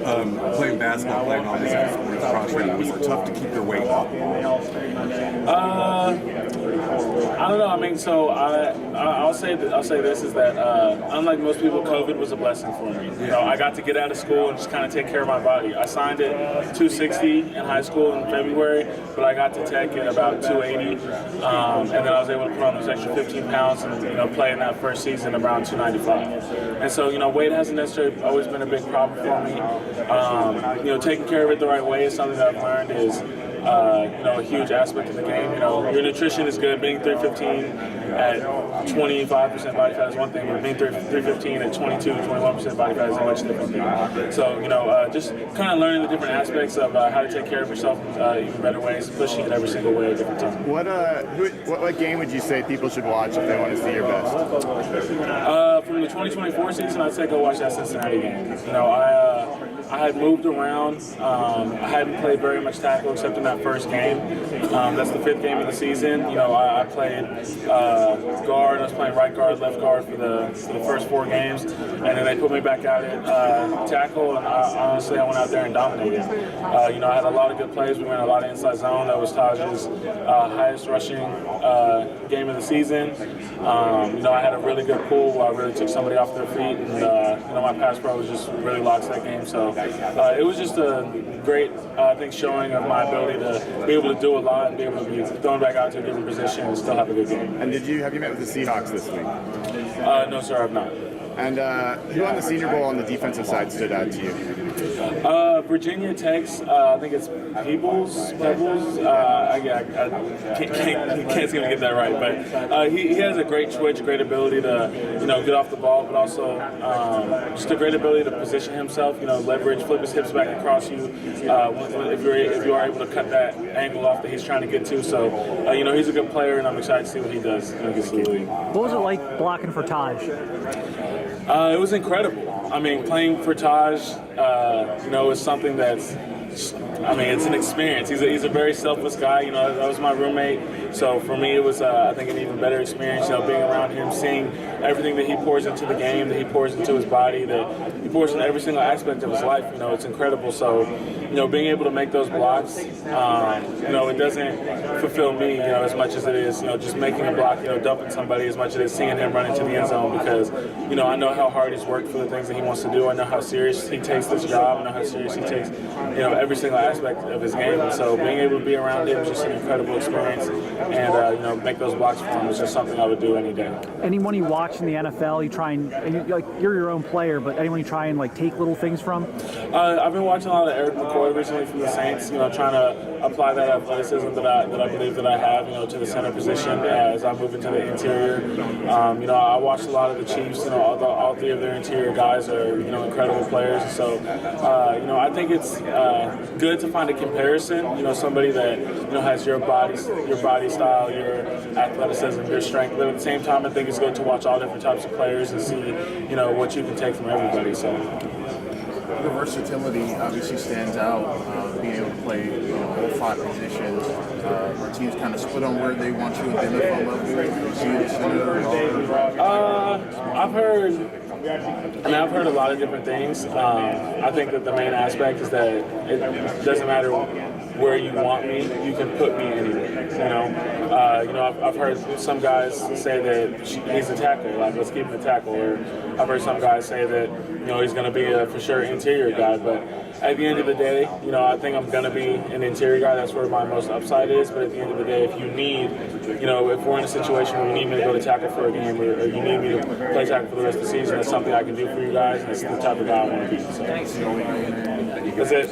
Playing basketball, playing all these other sports across your was it tough to keep your weight up? I don't know. I mean, so I'll say this is that unlike most people, COVID was a blessing for me. You know, I got to get out of school and just kind of take care of my body. I signed at 260 in high school in February, but I got to Tech at about 280, and then I was able to put on those extra 15 pounds and play in that first season around 295. And so weight hasn't necessarily always been a big problem for me. Taking care of it the right way is something that I've learned is. A huge aspect of the game. Your nutrition is good. Being 315 at 25% body fat is one thing, but being 315 at 22, 21% body fat is a much different thing. So, just kind of learning the different aspects of how to take care of yourself in even better ways, pushing it every single way at different times. What game would you say people should watch if they want to see your best? From the 2024 season, I'd say go watch that Cincinnati game. I had moved around. I hadn't played very much tackle except in that first game. That's the 5th game of the season. I played guard. I was playing right guard, left guard for the first 4 games, and then they put me back out at tackle. And honestly, I went out there and dominated. I had a lot of good plays. We ran a lot of inside zone. That was Taj's highest rushing game of the season. I had a really good pull where I really took somebody off their feet, and my pass pro was just really locked that game. So it was just a great, showing of my ability to be able to do a lot and be able to be thrown back out to a different position and still have a good game. And have you met with the Seahawks this week? No, sir, I've not. And who on the Senior Bowl on the defensive side stood out to you? Virginia Tech's, I think it's Pebbles. I can't seem to get that right, but he has a great twitch, great ability to get off the ball, but also just a great ability to position himself, leverage, flip his hips back across you if you are able to cut that angle off that he's trying to get to. So he's a good player, and I'm excited to see what he does when he gets to the league. What was it like blocking for Taj? It was incredible. I mean, playing for Taj, is something that's, it's an experience. He's a very selfless guy. That was my roommate. So for me, it was, I think, an even better experience, being around him, seeing everything that he pours into the game, that he pours into his body, that he pours into every single aspect of his life. It's incredible. So, being able to make those blocks, it doesn't fulfill me, as much as it is, just making a block, dumping somebody, as much as it is seeing him run into the end zone, because, I know how hard he's worked for the things that he wants to do. I know how serious he takes this job. I know how serious he takes, every single aspect of his game. And so being able to be around him is just an incredible experience. And, make those blocks for him is just something I would do any day. Anyone you watch in the NFL, you try and you're your own player, but anyone you try and take little things from? I've been watching a lot of Eric McCoy recently from the Saints, trying to apply that athleticism that I believe that I have, to the center position as I move into the interior. I watched a lot of the Chiefs, all 3 of their interior guys are, incredible players. So, I think it's good to find a comparison, somebody that, has your body style, your athleticism, your strength, but at the same time, I think it's good to watch all different types of players and see, what you can take from everybody. So. The versatility obviously stands out, being able to play all 5 positions. Our teams kind of split on where they want you at the NFL level. See the center. I've heard a lot of different things. I think that the main aspect is that it doesn't matter where you want me, you can put me anywhere. I've heard some guys say that he's a tackle, let's keep him a tackle. Or I've heard some guys say that he's going to be a for sure interior guy. But at the end of the day, I think I'm going to be an interior guy. That's where my most upside is. But at the end of the day, if you need, if we're in a situation where you need me to go to tackle for a game, or you need me to play tackle for the rest of the season, that's something I can do for you guys. And that's the type of guy I want to be. So. That's it.